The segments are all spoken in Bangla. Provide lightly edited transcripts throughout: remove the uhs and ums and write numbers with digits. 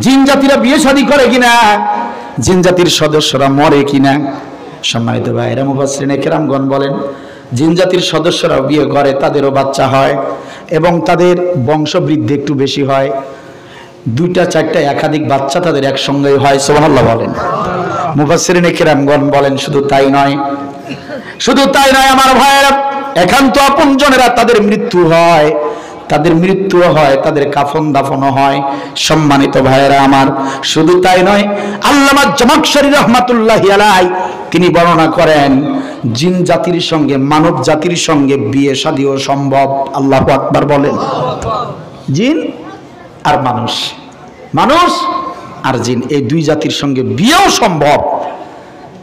জিন জাতিরা বিয়ে শাদী করে কিনা, জিন জাতির সদস্যরা মরে কিনা। সম্মানিত ভাইরা, মুফাসসিরিনে কেরামগণ বলেন জিন জাতির সদস্যরাও বিয়ে করে, তাদেরও বাচ্চা হয় এবং তাদের বংশবৃদ্ধি একটু বেশি হয়। 2টা 4টা একাধিক বাচ্চা তাদের একসঙ্গে হয়। সুবহানাল্লাহ বলেন। মুফাসসিরিনে কেরামগণ বলেন শুধু তাই নয়, শুধু তাই নয় আমার ভাইয়েরা, একান্ত আপনজনেরা তাদের মৃত্যু হয়, তাদের মৃত্যু হয়, তাদের কাফন দাফনও হয়। সম্মানিত ভাইয়েরা আমার, শুধু তাই নয়, আল্লামা জামাখশরী রাহমাতুল্লাহি আলাইহি তিনি বর্ণনা করেন জিন জাতির সঙ্গে মানব জাতির সঙ্গে বিয়ে শাদীও সম্ভব। আল্লাহু আকবার বলেন। জিন আর মানুষ, মানুষ আর জিন, এই 2 জাতির সঙ্গে বিয়েও সম্ভব।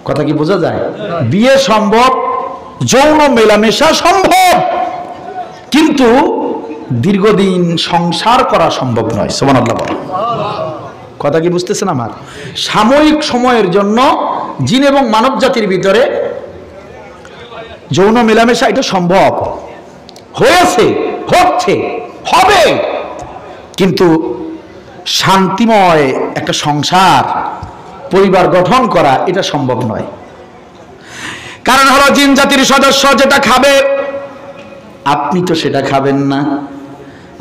কথা কি বোঝা যায়? বিয়ে সম্ভব, যৌন মেলামেশা সম্ভব, কিন্তু দীর্ঘদিন সংসার করা সম্ভব নয়। সুবহানাল্লাহ বলেন। কথা কি বুঝতেছেন আমার? সাময়িক সময়ের জন্য জিন এবং মানব জাতির ভিতরে যৌন মেলামেশা এটা সম্ভব, হয়েছে, হচ্ছে, হবে, কিন্তু শান্তিময় একটা সংসার পরিবার গঠন করা এটা সম্ভব নয়। কারণ হলো জিন জাতির সদস্য যেটা খাবে আপনি তো সেটা খাবেন না।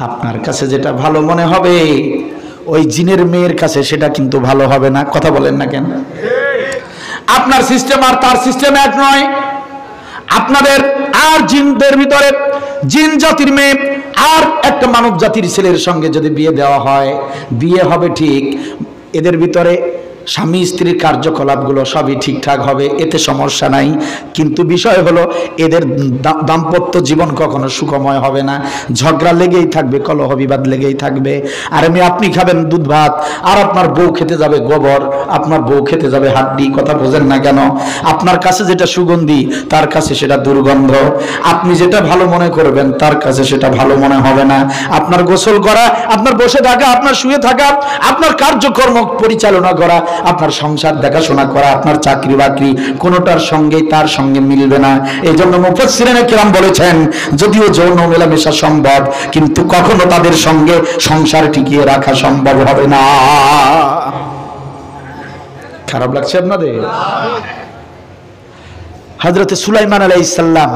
আপনার কাছে যেটা ভালো মনে হবে ওই জিনের মেয়ের কাছে সেটা কিন্তু ভালো হবে না। কথা বলেন না কেন? আপনার সিস্টেম আর তার সিস্টেম এক নয়। আপনাদের আর জিনদের ভিতরে জিন জাতির মেয়ে আর একটা মানব জাতির ছেলের সঙ্গে যদি বিয়ে দেওয়া হয়, বিয়ে হবে ঠিক, এদের ভিতরে স্বামী স্ত্রীর কার্যকলাপগুলো সবই ঠিকঠাক হবে, এতে সমস্যা নাই। কিন্তু বিষয় হলো এদের দাম্পত্য জীবন কখনো সুখময় হবে না, ঝগড়া লেগেই থাকবে, কলহ বিবাদ লেগেই থাকবে। আর আপনি খাবেন দুধ ভাত আর আপনার বউ খেতে যাবে গোবর, আপনার বউ খেতে যাবে হাড্ডি। কথা বোঝেন না কেন? আপনার কাছে যেটা সুগন্ধি তার কাছে সেটা দুর্গন্ধ, আপনি যেটা ভালো মনে করবেন তার কাছে সেটা ভালো মনে হবে না। আপনার গোসল করা, আপনার বসে থাকা, আপনার শুয়ে থাকা, আপনার কার্যকর্ম পরিচালনা করা, আপনার সংসার দেখাশোনা করা, আপনার চাকরি বাকরি, কোনোটার সঙ্গে তার সঙ্গে মিলবে না। এই জন্য মুফাসসিরিনে কেরাম বলেছেন যদিও যৌন মেলামেশা সম্ভব কিন্তু কখনো তাদের সঙ্গে সংসার টিকিয়ে রাখা সম্ভব হবে না। খারাপ লাগছে আপনাদের? হযরতে সুলাইমান আলাইহিস সালাম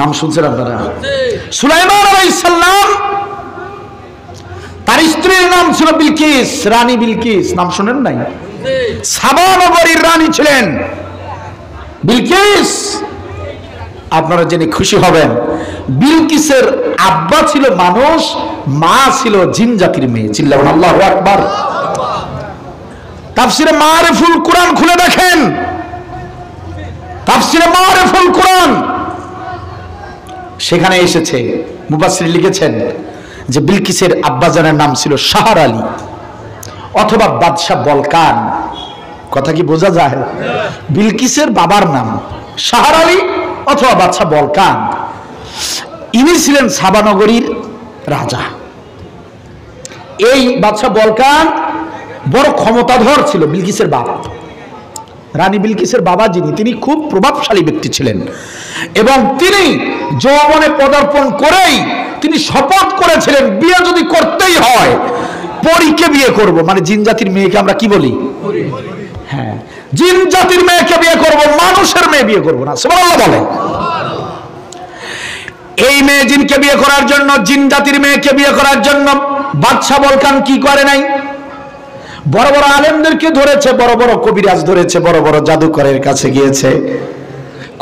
নাম শুনছেন আপনারা? সুলাইমান আলাইহিস সালাম, তার স্ত্রীর নাম ছিল বিলকিস, রানী বিলকিস। নাম শুনেন নাই? সাবা নগরীর রানী ছিলেন বিলকিস। আপনারা জেনে খুশি হবেন বিলকিসের আব্বা ছিল মানুষ, মা ছিল জিন জাতির মেয়ে। চিল্লাবেন আল্লাহু আকবার। তাফসিরে মারিফুল কুরআন খুলে দেখেন, তাফসিরে মারিফুল কুরআন সেখানে এসেছে, মুফাসসির লিখেছেন যে বিলকিসের আব্বাজানের নাম ছিল শাহর আলী অথবা বাদশাহ বলকান। কথা কি বোঝা যায়? বিলকিসের বাবার নাম শাহর আলী অথবা বাদশাহ বলকান। ইনি ছিলেন সাবা নগরীর রাজা। এই বাদশাহ বলকান বড় ক্ষমতাধর ছিল। বিলকিসের বাবা, রানী বিলকিসের বাবা যিনি, তিনি খুব প্রভাবশালী ব্যক্তি ছিলেন এবং তিনি যৌবনে পদার্পণ করেই তিনি শপথ করেছিলেন বিয়ে যদি করতেই হয় পরীকে বিয়ে করব। মানে জিন জাতির মেয়েকে আমরা কি বলি? হ্যাঁ, জিন জাতির মেয়েকে বিয়ে করব, মানুষের মেয়ে বিয়ে করব না। সুবহানাল্লাহ বলে। এই মেয়ে জিনকে বিয়ে করার জন্য, জিন জাতির মেয়েকে বিয়ে করার জন্য বাদশাহ বলকান কি করে নাই? বড় বড় আলেমদেরকে ধরেছে, বড় বড় কবিরাজ ধরেছে, বড় বড় জাদুকরের কাছে গিয়েছে।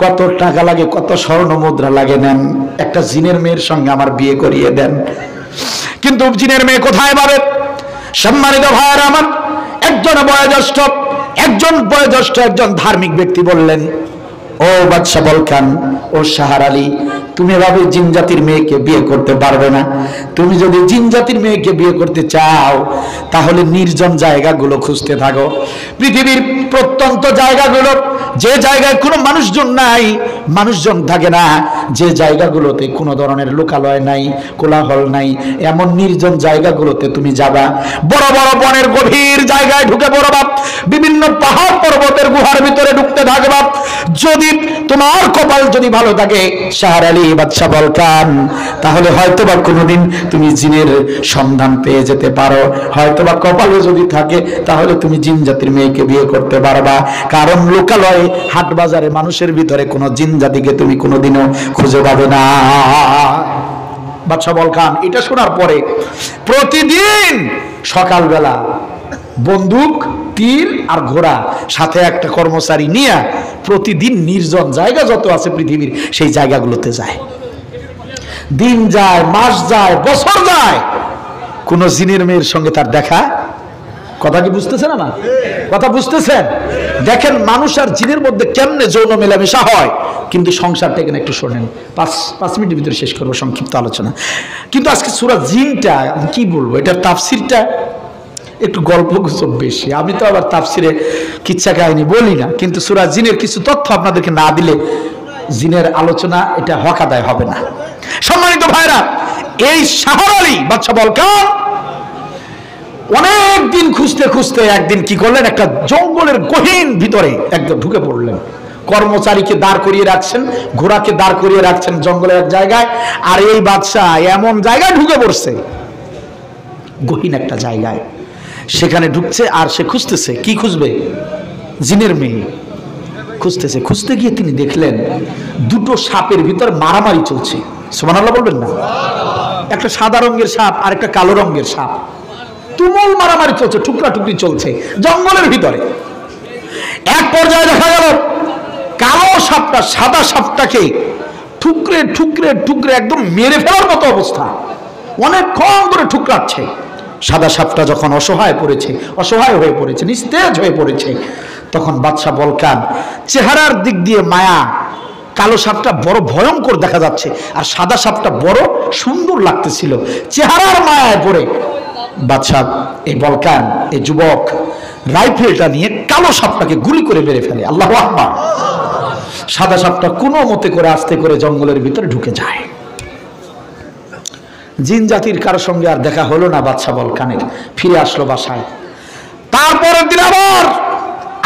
কত টাকা লাগে, কত স্বর্ণ মুদ্রা লাগে, নেন, একটা জিনের মেয়ের সঙ্গে আমার বিয়ে করিয়ে দেন। কিন্তু জিনের মেয়ে কোথায় পাবে? সম্মানিত ভাইয়েরা আমার, একজন বয়োজ্যেষ্ঠ একজন ধার্মিক ব্যক্তি বললেন, ও বাদশাহ বলকান, ও শাহর আলী, তুমি এভাবে জিন জাতির মেয়েকে বিয়ে করতে পারবে না। তুমি যদি জিন জাতির মেয়েকে বিয়ে করতে চাও তাহলে নির্জন জায়গাগুলো খুঁজতে থাকো, পৃথিবীর প্রত্যন্ত জায়গাগুলো, যে জায়গায় কোনো মানুষজন নাই মানুষজন থাকে না, যে জায়গাগুলোতে কোনো ধরনের লোকালয় নাই, কোলাহল নাই, এমন নির্জন জায়গাগুলোতে তুমি যাবা, বড় বড় বনের গভীর জায়গায় ঢুকে পড়বা, বিভিন্ন পাহাড় পর্বতের গুহার ভিতরে ঢুকতে থাকবা। যদি তোমার কপাল যদি ভালো থাকে শাহর আলী বাদশা বলকান, তাহলে হয়তোবা কোনোদিন তুমি জিনের সন্ধান পেয়ে যেতে পারো। হয়তোবা কপালে যদি থাকে তাহলে তুমি জিন জাতির মেয়েকে বিয়ে করতে পারবা, কারণ লোকালয়ে হাট বাজারে মানুষের ভিতরে কোনো জিন জাতিকে তুমি কোনোদিনও খুঁজে পাবে না। বাদশা বলকান এটা শোনার পরে প্রতিদিন সকালবেলা বন্দুক, তীর আর ঘোড়া সাথে একটা কর্মচারী নিয়ে প্রতিদিন নির্জন জায়গা যত আছে পৃথিবীর সেই জায়গাগুলোতে যায়। দিন যায়, মাস যায়, বছর যায়, কোন জিনের মেয়ের সঙ্গে তার দেখা। কথা কি বুঝতেছেন? আমার কথা বুঝতেছেন? দেখেন মানুষ আর জিনের মধ্যে কেমনে যৌন মেলামেশা হয়। কিন্তু সংসারটা এখানে একটু শোনেন, 5 মিনিটের ভিতরে শেষ করবো সংক্ষিপ্ত আলোচনা। কিন্তু আজকে সূরা জিনটা কি বলবো, এটার তাফসিরটা একটু গল্প গুজব বেশি। আমি তো আবার তাফসিরে কিচ্ছা কাহিনী বলি না, কিন্তু সূরা জিনের কিছু তথ্য আপনাদেরকে না দিলে জিনের আলোচনা এটা হক আদায় হবে না। সম্মানিত ভাইরা, এই শাহর আলী বাদশা বলকান অনেক দিন খুঁজতে খুঁজতে একদিন কি করলেন, একটা জঙ্গলের গহীন ভিতরে একদম ঢুকে পড়লেন। কর্মচারীকে দাঁড় করিয়ে রাখছেন, ঘোড়াকে দাঁড় করিয়ে রাখছেন জঙ্গলের এক জায়গায়, আর এই বাদশা এমন জায়গায় ঢুকে পড়ছে, গহীন একটা জায়গায়, সেখানে ঢুকছে আর সে খুঁজতেছে। কি খুঁজবে? জিনের মেয়ে খুঁজতেছে। খুঁজতে গিয়ে তিনি দেখলেন দুটো সাপের ভিতর মারামারি চলছে। সুবহানাল্লাহ বলবেন না? একটা সাদা রঙের সাপ আর একটা কালো রঙের সাপ, তুমুল মারামারি চলছে, টুকরা টুকরি চলছে জঙ্গলের ভিতরে। এক পর্যায়ে দেখা গেল কালো সাপটা সাদা সাপটাকে ঠুকরে ঠুকরে ঠুকরে একদম মেরে ফেলার মতো অবস্থা, অনেকক্ষণ ধরে ঠুকরাচ্ছে। সাদা সাপটা যখন অসহায় হয়ে পড়েছে, নিস্তেজ হয়ে পড়েছে, তখন বাদশা বলকান চেহারার দিক দিয়ে মায়া, কালো সাপটা বড় ভয়ঙ্কর দেখা যাচ্ছে আর সাদা সাপটা বড় সুন্দর লাগতেছিল, চেহারার মায়ায় পড়ে বাদশা এই বলকান এই যুবক রাইফেলটা নিয়ে কালো সাপটাকে গুলি করে মেরে ফেলে। আল্লাহু আকবার। সাদা সাপটা কোনো মতে করে আস্তে করে জঙ্গলের ভিতরে ঢুকে যায়। জিন জাতির কারো সঙ্গে আর দেখা হলো না বাদশা বলকানের, ফিরে আসলো বাসায়। তারপরের দিন আবার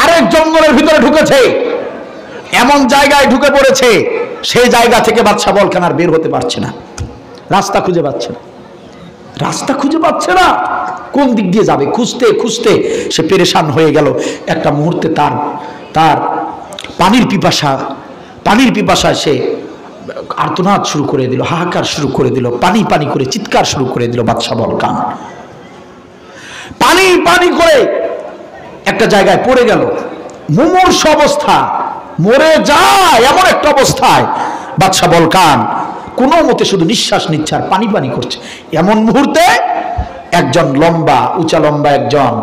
আরেক জঙ্গলের ভিতরে ঢুকেছে, এমন জায়গায় ঢুকে পড়েছে সেই জায়গা থেকে বাদশা বলকান আর বের হতে পারছে না, রাস্তা খুঁজে পাচ্ছে না, কোন দিক দিয়ে যাবে। খুঁজতে খুঁজতে সে পেরেশান হয়ে গেল। একটা মুহূর্তে তার পানির পিপাসায় সে আর্তনাদ শুরু করে দিল, হাহাকার শুরু করে দিল, পানি পানি করে চিৎকার শুরু করে দিল। বাদশা বলকান পানি পানি করে একটা জায়গায় পড়ে গেল, মুমূর্ষ অবস্থা, মরে যায় এমন একটা অবস্থায় বাদশা বলকান কোনো মতে শুধু নিঃশ্বাস নিচ্ছে আর পানি পানি করছে। এমন মুহূর্তে একজন উঁচা লম্বা একজন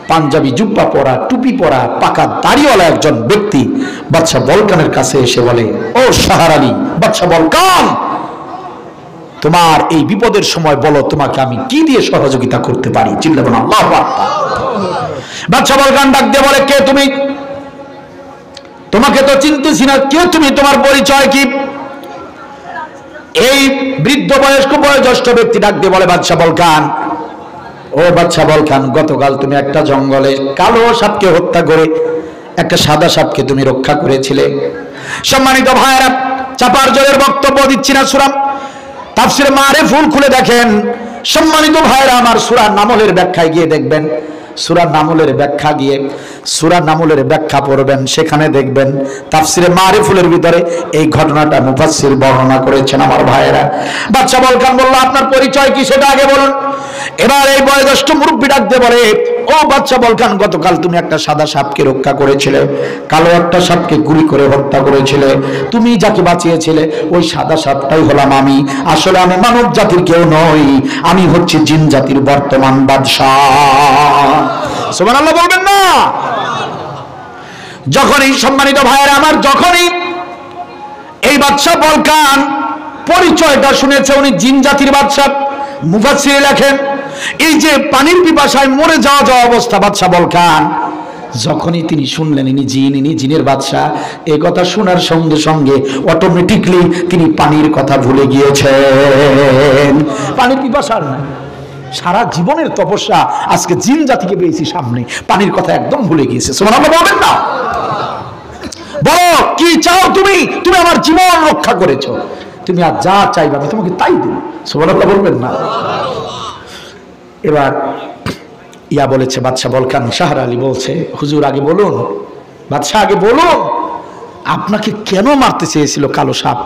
পাঞ্জাবি জুব্বা পরা, টুপি পরা, পাকা দাড়িওয়ালা একজন ব্যক্তি বাদশা বলকানের কাছে এসে বলে, ও শাহর আলী বাদশা বলকান, তোমার এই বিপদের সময় বলো তোমাকে আমি কি দিয়ে সহযোগিতা করতে পারি। চিল্লাবেন আল্লাহু আকবার। বাদশা বলকান ডাক দিয়ে বলে, কে তুমি? তোমাকে তো চিনতেছি না, কে তুমি? তোমার পরিচয় কি? এই বৃদ্ধ বয়োজ্যেষ্ঠ ব্যক্তি ডাক দিয়ে বলে, বাদশা বলকান, ও বাদশা বলকান, গতকাল তুমি একটা জঙ্গলে কালো সাপকে হত্যা করে একটা সাদা সাপকে তুমি রক্ষা করেছিলে। সম্মানিত ভাইরা, চাপার জোরের বক্তব্য দিচ্ছি না, সূরা তাফসীরে মারিফুল খুলে দেখেন। সম্মানিত ভাইরা আমার, সূরা নামলের ব্যাখ্যায় গিয়ে দেখবেন, সূরা নামলের ব্যাখ্যা পড়বেন, সেখানে দেখবেন তাফসীরে মারিফুলের ভিতরে এই ঘটনাটা মুফাসসির বর্ণনা করেছেন। আমার ভাইয়েরা, বাদশা বলকান বলল, আপনার পরিচয় কি সেটা আগে বলুন। এবার এই বয়োজ্যেষ্ঠ মুরব্বী ডাক দিয়ে বলে, ও বাদশা বলকান, গতকাল তুমি একটা সাদা সাপকে রক্ষা করেছিলে, কালো একটা সাপকে গুলি করে হত্যা করেছিলে, তুমি যাকে বাঁচিয়েছিলে ওই সাদা সাপটাই হলাম আমি। আসলে আমি মানব জাতির কেউ নই, আমি হচ্ছি জিন জাতির বর্তমান বাদশাহ। সুবহানাল্লাহ বলবেন না? যখনই সম্মানিত ভাইয়েরা আমার, যখনই এই বাদশা বলকান পরিচয়টা শুনেছে উনি জিন জাতির বাদশা, মুফাসসির লেখেন এই যে পানির পিপাসায় মরে যাওয়া অবস্থা বাদশা বলকান, যখনই তিনি শুনলেন ইনি জিনের বাদশা, এ কথা শোনার সঙ্গে সঙ্গে অটোমেটিকলি তিনি পানির কথা ভুলে গিয়েছেন। পানির পিপাসা আর নাই। সারা জীবনের তপস্যা, আজকে জিন জাতিকে পেয়েছি সামনে, পানির কথা একদম ভুলে গিয়েছে। সুবহানাল্লাহ বলবেন না? বলো কি চাও তুমি? তুমি আমার জীবন রক্ষা করেছো, তুমি আর যা চাইবে আমি তোমাকে তাই দেব। সুবহানাল্লাহ বলবেন না? এবার ইয়া বলেছে বাদশা বলকান, শাহর আলী বলছে, হুজুর আগে বলুন, বাদশা আগে বলুন, আপনাকে কেন মারতে চেয়েছিল কালো সাপ?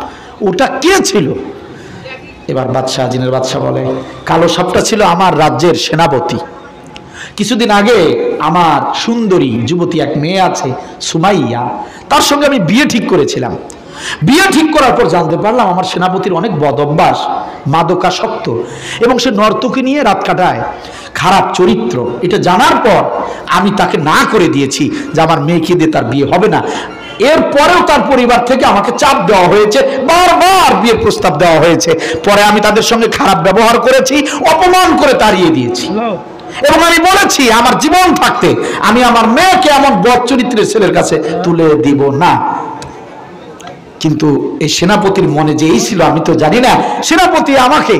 ওটা কে ছিল? এবার বাদশা, জিনের বাদশা বলে, কালো সাপটা ছিল আমার রাজ্যের সেনাপতি। কিছুদিন আগে আমার সুন্দরী যুবতী এক মেয়ে আছে সুমাইয়া, তার সঙ্গে আমি বিয়ে ঠিক করেছিলাম। বিয়ে ঠিক করার পর জানতে পারলাম আমার সেনাপতির অনেক বদ অভ্যাস, মাদকাসক্ত, এবং সে নর্তকী নিয়ে রাত কাটায়, খারাপ চরিত্র। এটা জানার পর আমি তাকে না করে দিয়েছি যে আমার মেয়েকে দিয়ে তার বিয়ে হবে না। এরপরেও তার পরিবার থেকে আমাকে চাপ দেওয়া হয়েছে, বারবার বিয়ের প্রস্তাব দেওয়া হয়েছে। পরে আমি তাদের সঙ্গে খারাপ ব্যবহার করেছি, অপমান করে তাড়িয়ে দিয়েছি, এবং আমি বলেছি আমার জীবন থাকতে আমি আমার মেয়েকে এমন বদ চরিত্রের ছেলের কাছে তুলে দিব না। কিন্তু এই সেনাপতির মনে যে এই ছিল আমি তো জানি না। সেনাপতি আমাকে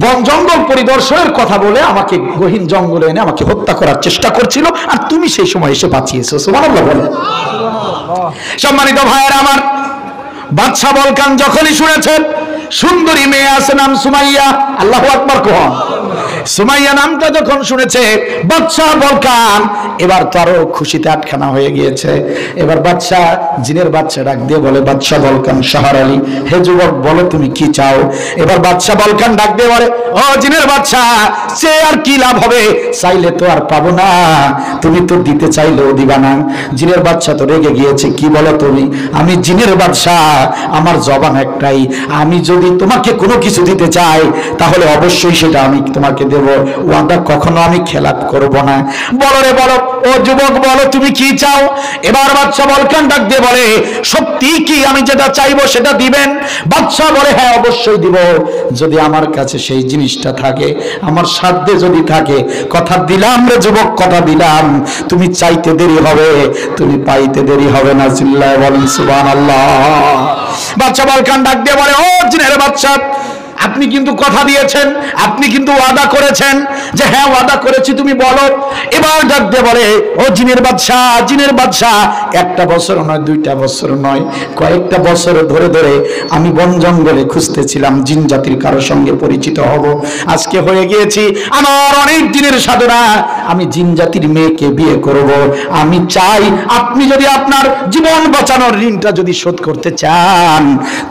বন জঙ্গল পরিদর্শনের কথা বলে আমাকে গহীন জঙ্গলে এনে আমাকে হত্যা করার চেষ্টা করছিল, আর তুমি সেই সময় এসে বাঁচিয়েছো। সুবহানাল্লাহ বলে। সম্মানিত ভাইয়েরা আমার, বাদশা বলকান যখনই শুনেছেন সুন্দরী মেয়ে আছে নাম সুমাইয়া, আল্লাহু আকবার কোন, সুমাইয়া নামটা যখন শুনেছে বাদশা বলকান এবার তো আরো খুশিতে আটখানা হয়ে গিয়েছে। এবার বাদশা, জিনের বাদশা ডাক দিয়ে বলে, বাদশা বলকান শাহর আলী, হে যুবক বলো তুমি কি চাও? এবার বাদশা বলকান ডাক দিয়ে বলে, ও জিনের বাদশা, সে আর কি লাভ হবে, চাইলে তো আর পাবো না, তুমি তো দিতে চাইলেও দিবা না। জিনের বাদশা তো রেগে গিয়েছে, কি বলো তুমি? আমি জিনের বাদশা, আমার জবান একটাই, আমি যদি তোমাকে কোনো কিছু দিতে চাই তাহলে অবশ্যই সেটা আমি তোমাকে দেব, ওয়াদা কখনো আমি খেলাপ করব না। বলো রে বলো, ও যুবক বলো তুমি কি চাও? এবার বাদশা বলকান ডাক দিয়ে বলে, সত্যি কি আমি যেটা চাইবো সেটা দিবেন? বাদশা বলে, হ্যাঁ অবশ্যই দিব, যদি আমার কাছে সেই জিনিসটা থাকে, আমার সাধ্যে যদি থাকে। কথা দিলাম রে যুবক, কথা দিলাম, তুমি চাইতে দেরি হবে, তুমি পাইতে দেরি হবে না। চিল্লায় বলেন সুবহানাল্লাহ। বাদশা বলকান ডাক দিয়ে বলে, ও জিনের বাদশা, আপনি কিন্তু কথা দিয়েছেন, আপনি কিন্তু ওয়াদা করেছেন যে হ্যাঁ ওয়াদা করেছি, তুমি বলো। এবার ডাক দিয়ে বলে, ও জিনের বাদশা, জিনের বাদশা, একটা বছর নয়, দুইটা বছর নয়, কয়েকটা বছর ধরে ধরে আমি বন জঙ্গলে খুঁজতেছিলাম জিন জাতির কারো সঙ্গে পরিচিত হব। আজকে হয়ে গিয়েছি, আমার অনেক দিনের সাধনা, আমি জিন জাতির মেয়েকে বিয়ে করব। আমি চাই আপনি যদি আপনার জীবন বাঁচানোর ঋণটা যদি শোধ করতে চান,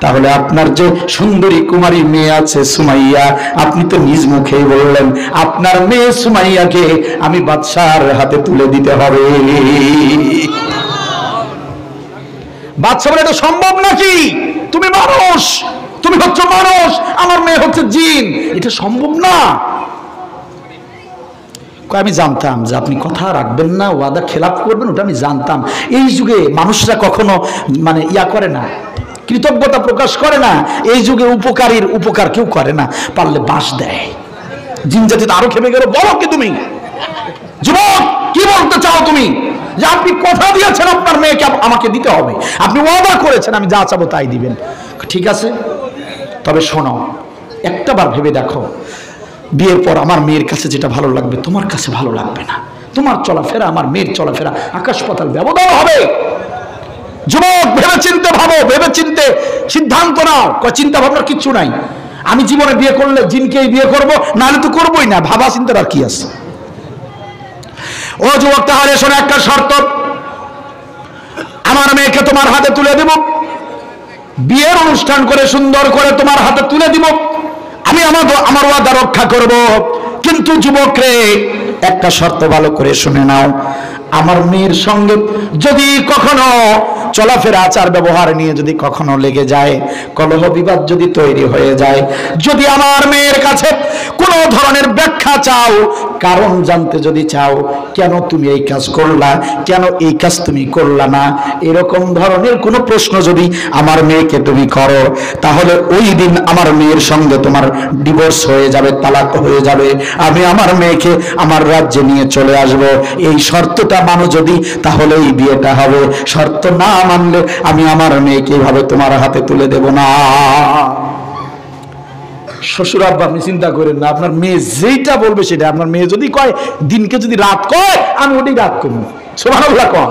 তাহলে আপনার যে সুন্দরী কুমারী মেয়ে আছে সুমাইয়া, আপনি তো নিজ মুখেই বললেন আপনার মেয়ে সুমাইয়াকে আমি বাদশার হাতে তুলে দিতে হবে। বাদশা বলে, এটা সম্ভব নাকি? তুমি মানুষ, তুমি হচ্ছে মানুষ, আমার মেয়ে হচ্ছে জিন, এটা সম্ভব না। আমি জানতাম যে আপনি কথা রাখবেন না, ওয়াদা খেলাপ করবেন, ওটা আমি জানতাম। এই যুগে মানুষরা কখনো মানে ইয়া করে না, কৃতজ্ঞতা প্রকাশ করে না। এই যুগে উপকারীর উপকার কেউ করে না, পারলে বাঁশ দেয়। জিন জাতিতে আরো খেপে গেল, বলো কি তুমি? যুবক কি বলতে চাও তুমি? যে আপনি কথা দিয়েছেন আপনার মেয়েকে আমাকে দিতে হবে, আপনি ওয়াদা করেছেন আমি যা চাবো তাই দিবেন। ঠিক আছে, তবে শোনো, একটা বার ভেবে দেখো, বিয়ের পর আমার মেয়ের কাছে যেটা ভালো লাগবে তোমার কাছে ভালো লাগবে না। তোমার চলাফেরা আমার মেয়ের চলাফেরা আকাশ পাতাল ব্যবধান হবে। যুবক ভেবে চিনতে ভাবো, ভেবে চিনতে সিদ্ধান্ত নাও। চিন্তা ভাবনার কিচ্ছু নাই। আমি জীবনে বিয়ে করলে জিনকেই বিয়ে করবো, নাহলে তো করবোই না, ভাবা চিন্তার আর কি আছে? ও যুবক, তাহলে শোনো একটা শর্ত, আমার মেয়েকে তোমার হাতে তুলে দেব, বিয়ের অনুষ্ঠান করে সুন্দর করে তোমার হাতে তুলে দিব, আমি আমার ওয়াদা রক্ষা করব। কিন্তু যুবক রে, একটা শর্ত ভালো করে শুনে নাও, আমার মেয়ের সঙ্গে যদি কখনো চলাফেরা আচার ব্যবহার নিয়ে যদি কখনো লেগে যায়, কলহ বিবাদ যদি তৈরি হয়ে যায়, যদি আমার মেয়ের কাছে কোনো ধরনের ব্যাখ্যা চাও, কারণ জানতে যদি চাও, কেন তুমি এই কাজ করলা, কেন এই কাজ তুমি করলা না, এরকম ধরনের কোনো প্রশ্ন যদি আমার মেয়েকে তুমি করো, তাহলে ওই দিন আমার মেয়ের সঙ্গে তোমার ডিভোর্স হয়ে যাবে, তালাক হয়ে যাবে। আমি আমার মেয়েকে আমার রাজ্যে নিয়ে চলে আসব। এই শর্তটা মানো যদি, তাহলে এই বিয়েটা হবে। শর্ত না মানলে আমি আমার মেয়েকে এভাবে তোমার হাতে তুলে দেব না। শ্বশুর আব্বা আপনি চিন্তা করেন না, আপনার মেয়ে যেইটা বলবে সেটা। আপনার মেয়ে যদি কয় দিনকে যদি রাত কয়, আমি ওটাই রাত করবো। সুবহানাল্লাহ কন।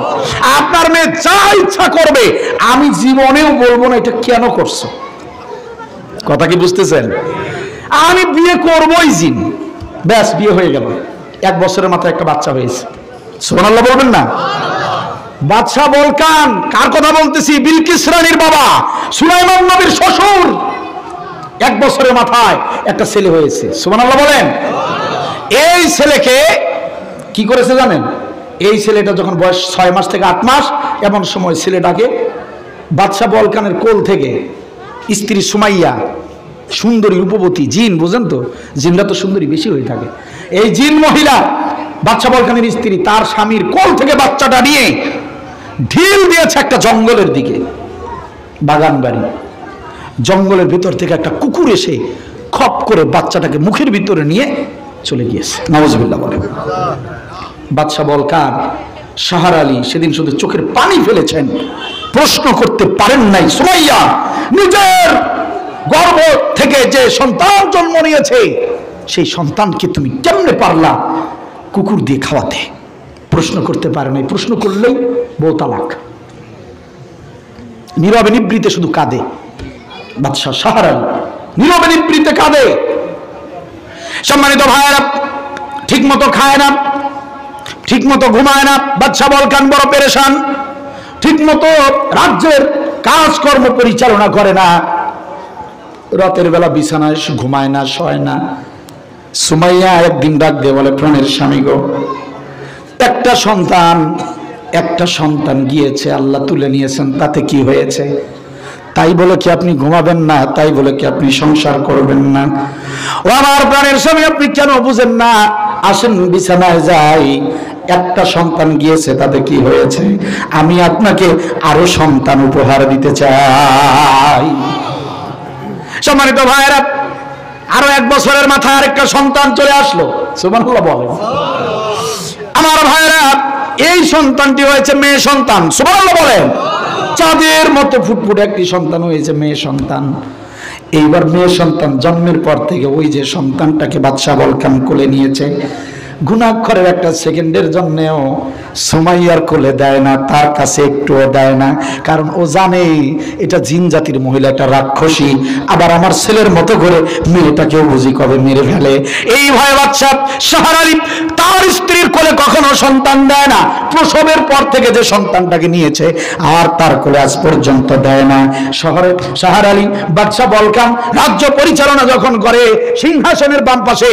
আপনার মেয়ে যা ইচ্ছা করবে, আমি জীবনেও বলবো না এটা কেন করছো। কথা কি বুঝতেছেন? আমি বিয়ে করবোই জিন, ব্যাস বিয়ে হয়ে গেল। 1 বছরের মাথায় একটা বাচ্চা হয়েছে। সুবহানাল্লাহ বলবেন না? বাদশা বলকান, কার কথা বলতেছি? বিলকিস রানীর বাবা, সুলাইমান নবীর শ্বশুর। 1 বছরের মাথায় একটা ছেলে হয়েছে। সুবহানাল্লাহ বলেন। এই ছেলেকে কি করেছে জানেন? এই ছেলেটা যখন বয়স 6 মাস থেকে 8 মাস, এমন সময় ছেলেটাকে বাদশা বলকানের কোল থেকে স্ত্রী সুমাইয়া, সুন্দরী রূপবতী জিন, বুঝেন তো, জিনরা তো সুন্দরী বেশি হয়ে থাকে। এই জিন মহিলা বাদশা বলকানের স্ত্রী তার স্বামীর কোল থেকে বাচ্চাটা নিয়ে ঢিল দিয়েছে একটা জঙ্গলের দিকে, বাগান বাড়ি। জঙ্গলের ভিতর থেকে একটা কুকুর এসে খপ করে বাচ্চাটাকে মুখের ভিতরে নিয়ে চলে গিয়েছে। নাউজুবিল্লাহ বলে। বাদশা বলকান, শাহর আলী সেদিন শুধু চোখের পানি ফেলেছেন, প্রশ্ন করতে পারেন নাই, সুমাইয়া নিজের গর্ভ থেকে যে সন্তান জন্ম নিয়েছে, সেই সন্তানকে তুমি কেমনে পারলা কুকুর দিয়ে খাওয়াতে? প্রশ্ন করতে পারে নাই। প্রশ্ন করলেই বউ তালাক। নীরবে নিবৃতে শুধু কাঁদে বাদশা শাহর আলী, নীরবে নিবৃতে কাঁদে। সম্মানিত ভাইয়েরা, ঠিক মতো খায় না, ঠিক মতো ঘুমায় না। বাদশা বলকান বড় পেরেশান, ঠিক মতো রাজ্যের কাজকর্ম পরিচালনা করে না, রাতের বেলা বিছানায় ঘুমায় না, শয় না। সুমাইয়া একদিন ডাক দিয়ে বলে, প্রাণের স্বামী গো, একটা সন্তান গিয়েছে, আল্লাহ তুলে নিয়েছেন, তাতে কি হয়েছে? তাই বলে কি আপনি ঘুমাবেন না? তাই বলে কি আপনি সংসার করবেন না? ও আমার প্রাণের স্বামী, আপনি কেন বুঝেন না? আসেন বিছানায় যাই। একটা সন্তান গিয়েছে, তাতে কি হয়েছে? আমি আপনাকে আরো সন্তান উপহার দিতে চাই। সম্মানিত ভাইয়েরা, আরো 1 বছরের মাথায় আরেকটা সন্তান চলে আসলো। সুবহানাল্লাহ বলেন। আমার ভাইয়েরা, এই সন্তানটি হয়েছে মেয়ে সন্তান। সুবহানাল্লাহ বলেন। চাঁদের মতো ফুটফুটে একটি সন্তান হয়েছে, মেয়ে সন্তান। এইবার মেয়ে সন্তান জন্মের পর থেকে ওই যে সন্তানটাকে বাদশা বলকান কোলে নিয়েছে, গুণাক্ষরের একটা সেকেন্ডের জন্যও সুমাইয়ার কোলে দেয় না, তার কাছে একটুও দেয় না। কারণ ও জানে এটা জিন জাতির মহিলা, এটা রাক্ষসী। আবার আমার ছেলের মতো করে মেয়েটাকেও বুঝি কবে মেরে ফেলে। এই ভয়ে বাদশা শাহর আলী তার স্ত্রীর কোলে কখনো সন্তান দেয় না। প্রসবের পর থেকে যে সন্তানটাকে নিয়েছে আর তার কোলে আজ পর্যন্ত দেয় না। শাহর আলী বাদশা বলকান রাজ্য পরিচালনা যখন করে, সিংহাসনের বাম পাশে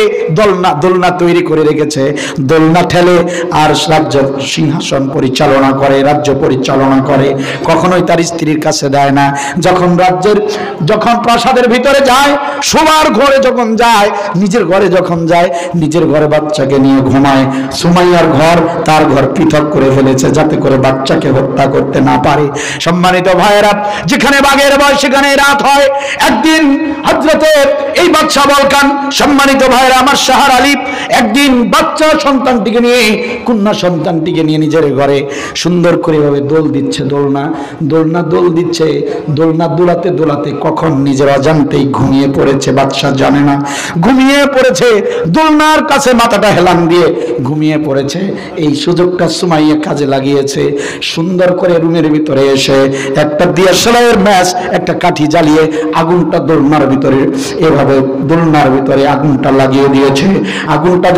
দোলনা তৈরি করে রেখেছে, দোলনা ঠেলে আর রাজ্য সিংহাসন পরিচালনা করে, রাজ্য পরিচালনা করে। কখনোই তার স্ত্রীর কাছে দেয় না। যখন প্রাসাদের ভিতরে যায়, শোবার ঘরে যখন যায়, নিজের ঘরে যখন যায়, নিজের ঘরে বাচ্চাকে নিয়ে ঘুমায়। সুমাইয়ার ঘর তার ঘর পৃথক করে ফেলেছে, যাতে করে বাচ্চাকে হত্যা করতে না পারে। সম্মানিত ভাইয়েরা, যেখানে বাঘের ভয় সেখানে রাত হয়। একদিন হযরতে এই বাদশা বলকান, সম্মানিত ভাইয়েরা আমার শাহর আলী, একদিন বাচ্চা সন্তানটিকে নিয়ে, কন্যা সন্তানটিকে নিয়ে নিজের ঘরে সুন্দর করে ভাবে দোল দিচ্ছে, দোলনা দোলাতে দোলাতে কখন নিজের অজান্তেই ঘুমিয়ে পড়েছে। বাদশা জানে না, ঘুমিয়ে পড়েছে, দোলনার কাছে মাথাটা হেলান দিয়ে ঘুমিয়ে পড়েছে। এই সুযোগটা সুমাইয়া কাজে লাগিয়েছে। সুন্দর করে রুমের ভিতরে এসে একটা দিয়াশলাইয়ের ম্যাচ, একটা কাঠি জ্বালিয়ে আগুনটা দোলনার ভিতরে, এভাবে দোলনার ভিতরে আগুনটা লাগিয়ে দিয়েছে। আগুনটা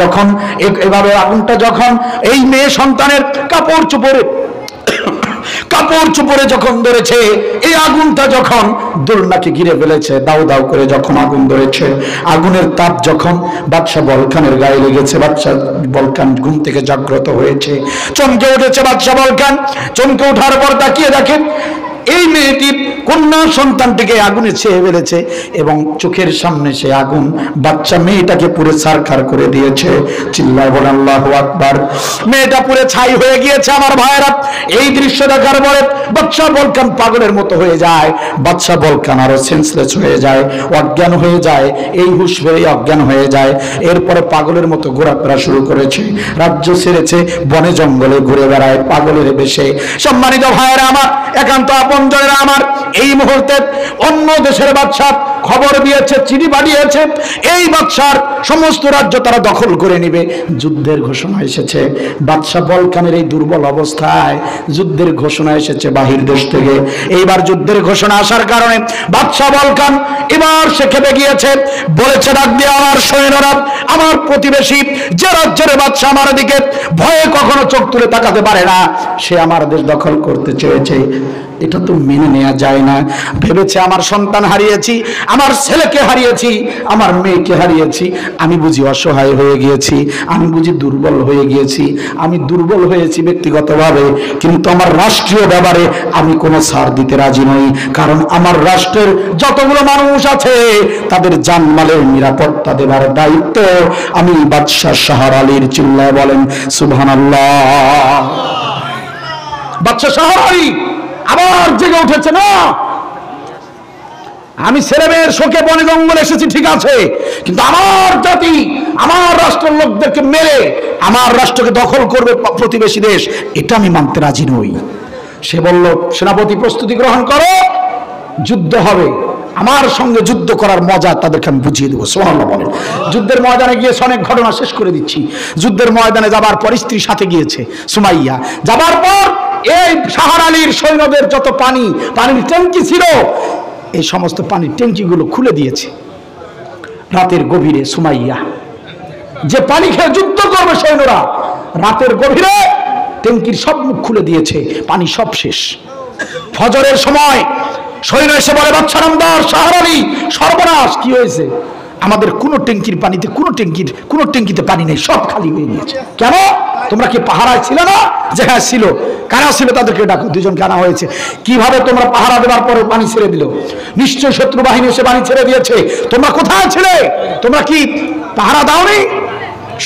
যখন এই মেয়ে সন্তানের কাপড় চোপড়ে কাপড় চোপড়ে যখন ধরেছে, এই আগুনটা যখন দোলনাকে ঘিরে ফেলেছে, দাউ দাউ করে যখন আগুন ধরেছে, আগুনের তাপ যখন বাদশাহ বলকানের গায়ে লেগেছে, বাদশাহ বলকান ঘুম থেকে জাগ্রত হয়েছে, চমকে উঠেছে। বাদশাহ বলকান চমকে ওঠার পর তাকিয়ে দেখেন এই মেয়েটি কন্যা সন্তানটিকে আগুনে ছেয়ে ফেলেছে এবং চোখের সামনে সে আগুন বাচ্চা মেয়েটাকে পুরো ছারখার করে দিয়েছে। চিল্লায় বলেন আল্লাহু আকবার। মেয়েটা পুরো ছাই হয়ে গিয়েছে। আমার ভাইয়েরা, এই দৃশ্য দেখার পরে বাদশাহ বলকান পাগলের মতো হয়ে যায়। বাদশাহ বলকান আরো সেন্সলেস হয়ে যায়, অজ্ঞান হয়ে যায়, এই হুঁশ ফিরে অজ্ঞান হয়ে যায়। এরপরে পাগলের মতো ঘোরাফেরা শুরু করেছে, রাজ্য ছেড়েছে, বনে জঙ্গলে ঘুরে বেড়ায় পাগলের বেশে। সম্মানিত ভাইয়েরা আমার, একান্ত আপনজনেরা আমার, এই মুহূর্তে অন্য দেশের বাদশা খবর দিয়েছে, চিঠি পাঠিয়েছে, এই বাদশার সমস্ত রাজ্য তারা দখল করে নেবে। যুদ্ধের ঘোষণা এসেছে। বাদশা বলকানের এই দুর্বল অবস্থায় যুদ্ধের ঘোষণা এসেছে বাহির দেশ থেকে। এইবার যুদ্ধের ঘোষণা আসার কারণে বাদশা বলকান এবার সে খেপে গিয়েছে। বলেছে ডাক দিয়ে, আমার সৈন্যরা, আমার প্রতিবেশী যে রাজ্যের বাদশা আমার দিকে ভয়ে কখনো চোখ তুলে তাকাতে পারে না, সে আমার দেশ দখল করতে চেয়েছে। এটা তো মেনে নেওয়া যায় না। ভেবেছে আমার সন্তান হারিয়েছি, আমার ছেলেকে হারিয়েছি, আমার মেয়েকে হারিয়েছি, আমি বুঝি অসহায় হয়ে গিয়েছি, আমি বুঝি দুর্বল হয়ে গিয়েছি। আমি দুর্বল হয়েছি ব্যক্তিগতভাবে, কিন্তু আমার রাষ্ট্রীয় ব্যাপারে আমি কোনো ছাড় দিতে রাজি নই। কারণ আমার রাষ্ট্রের যতগুলো মানুষ আছে তাদের জানমালের নিরাপত্তা দেবার দায়িত্ব আমি বাদশাহ শাহর আলীর। চিল্লায় বলেন সুবহানাল্লাহ। বাদশাহ শাহর আলী আবার জেগে উঠেছে। না, আমি ছেলে মেয়ের শোকে বনে জঙ্গলে এসেছি ঠিক আছে, কিন্তু আমার জাতি, আমার রাষ্ট্রের লোকদেরকে মেরে আমার রাষ্ট্রকে দখল করবে প্রতিবেশী দেশ, এটা আমি মানতে রাজি নই। সে বলল, সেনাপতি প্রস্তুতি গ্রহণ করো, যুদ্ধ হবে। আমার সঙ্গে যুদ্ধ করার মজা তাদেরকে আমি বুঝিয়ে দেবো। সুবহানাল্লাহ বলেন। যুদ্ধের ময়দানে গিয়েছে, অনেক ঘটনা শেষ করে দিচ্ছি। যুদ্ধের ময়দানে যাবার পর স্ত্রীর সাথে গিয়েছে সুমাইয়া। যাবার পর এই শাহর আলীর সৈন্যদের যত পানির ট্যাঙ্কি ছিল, এই সমস্ত পানির ট্যাঙ্কিগুলো খুলে দিয়েছে। রাতের গভীরে সুমাইয়া যে পানি খেয়ে যুদ্ধ করবে সৈন্যরা, রাতের গভীরে ট্যাঙ্কির সব মুখ খুলে দিয়েছে, পানি সব শেষ। ফজরের সময় সৈন্য এসে বলে, বাদশা নামদার শাহর আলী, সর্বনাশ, কি হয়েছে? আমাদের কোন ট্যাঙ্কির পানিতে কোন ট্যাঙ্কিতে পানি নেই, সব খালি হয়ে গিয়েছে। কেন? তোমরা কি পাহারায় ছিল না? যে হ্যাঁ ছিল। কারা ছিল? তাদেরকে ডাকো। দুজনকে আনা হয়েছে। কিভাবে তোমরা পাহারা দেওয়ার পরে পানি ছেড়ে দিল? নিশ্চয় শত্রু বাহিনী এসে পানি ছেড়ে দিয়েছে। তোমরা কোথায় ছিলে? তোমরা কি পাহারা দাওনি?